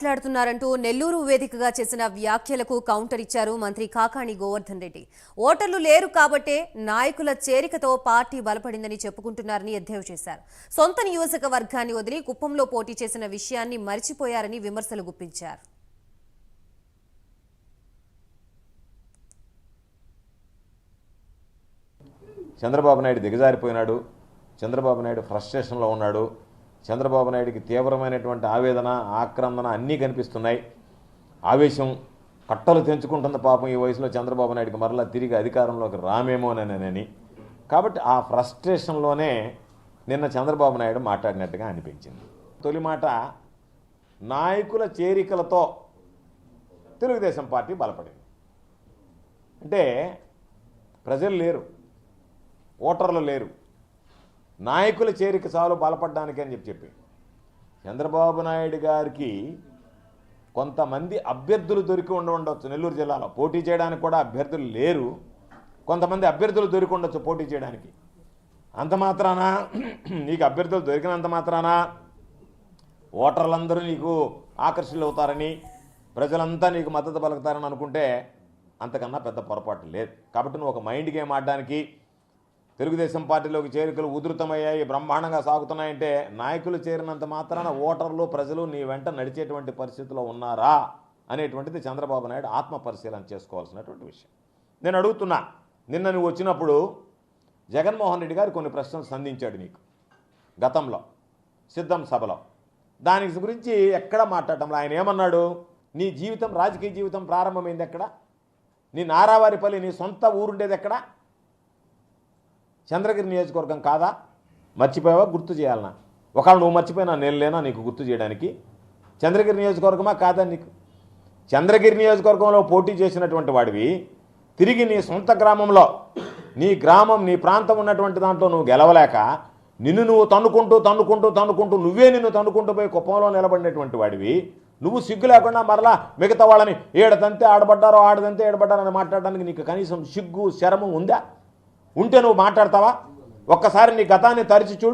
మాట్లాడుతున్నారంటూ నెల్లూరు వేదికగా చేసిన వ్యాఖ్యలకు కౌంటర్ ఇచ్చారు మంత్రి కాకాణి గోవర్ధన్ రెడ్డి. ఓటర్లు లేరు కాబట్టే నాయకుల చేరికతో పార్టీ బలపడిందని చెప్పుకుంటున్నారని ఎద్దేవా చేశారు. సొంత నియోజకవర్గాన్ని వదిలి కుప్పంలో పోటీ చేసిన విషయాన్ని మరిచిపోయారని విమర్శలు గుప్పించారు. చంద్రబాబు నాయుడు దిగజారిపోయినాడు. చంద్రబాబు నాయుడు ఫ్రస్ట్రేషన్లో ఉన్నాడు. చంద్రబాబు నాయుడికి తీవ్రమైనటువంటి ఆవేదన, ఆక్రందన అన్నీ కనిపిస్తున్నాయి. ఆవేశం కట్టలు తెంచుకుంటుంది పాపం ఈ వయసులో చంద్రబాబు నాయుడికి మరలా తిరిగి అధికారంలోకి రామేమోనని. కాబట్టి ఆ ఫ్రస్ట్రేషన్లోనే నిన్న చంద్రబాబు నాయుడు మాట్లాడినట్టుగా అనిపించింది. తొలి మాట, నాయకుల చేరికలతో తెలుగుదేశం పార్టీ బలపడింది. అంటే ప్రజలు లేరు, ఓటర్లు లేరు, నాయకుల చేరిక చాలు బలపడడానికి అని చెప్పి చంద్రబాబు నాయుడు గారికి కొంతమంది అభ్యర్థులు దొరికి ఉండవచ్చు. నెల్లూరు జిల్లాలో పోటీ చేయడానికి కూడా అభ్యర్థులు లేరు. కొంతమంది అభ్యర్థులు దొరికి ఉండొచ్చు పోటీ చేయడానికి. అంత మాత్రాన నీకు అభ్యర్థులు దొరికినంత మాత్రాన ఓటర్లందరూ నీకు ఆకర్షితులు అవుతారని, ప్రజలంతా నీకు మద్దతు పలుకుతారని అనుకుంటే అంతకన్నా పెద్ద పొరపాటు లేదు. కాబట్టి నువ్వు ఒక మైండ్ గేమ్ ఆడడానికి తెలుగుదేశం పార్టీలోకి చేరికలు ఉధృతమయ్యాయి, బ్రహ్మాండంగా సాగుతున్నాయంటే నాయకులు చేరినంత మాత్రాన ఓటర్లు, ప్రజలు నీ వెంట నడిచేటువంటి పరిస్థితిలో ఉన్నారా అనేటువంటిది చంద్రబాబు నాయుడు ఆత్మ పరిశీలన చేసుకోవాల్సినటువంటి విషయం. నేను అడుగుతున్నా, నిన్న నువ్వు వచ్చినప్పుడు జగన్మోహన్ రెడ్డి గారు కొన్ని ప్రశ్నలు సంధించాడు నీకు గతంలో సిద్ధం సభలో. దానికి గురించి ఎక్కడ మాట్లాడటంలో ఆయన ఏమన్నాడు? నీ జీవితం, రాజకీయ జీవితం ప్రారంభమైంది ఎక్కడ? నీ నారావారిపల్లి, నీ సొంత ఊరుండేది ఎక్కడ? చంద్రగిరి నియోజకవర్గం కాదా? మర్చిపోయావా? గుర్తు చేయాలన్నా? ఒకవేళ నువ్వు మర్చిపోయినా నేను లేనా నీకు గుర్తు చేయడానికి? చంద్రగిరి నియోజకవర్గమా కాదా నీకు? చంద్రగిరి నియోజకవర్గంలో పోటీ చేసినటువంటి వాడివి తిరిగి నీ సొంత గ్రామంలో, నీ గ్రామం, నీ ప్రాంతం ఉన్నటువంటి దాంట్లో నువ్వు గెలవలేక నిన్ను నువ్వు తన్నుకుంటూ నువ్వే నిన్ను తన్నుకుంటూ పోయి కుప్పంలో నిలబడినటువంటి వాడివి. నువ్వు సిగ్గు లేకుండా మరలా మిగతా వాళ్ళని ఏడదంతే ఆడబడ్డారో ఆడదంతే ఏడబడ్డారని మాట్లాడడానికి నీకు కనీసం సిగ్గు, శరము ఉందా? ఉంటే నువ్వు మాట్లాడతావా? ఒక్కసారి నీ గతాన్ని తరిచి చూడు.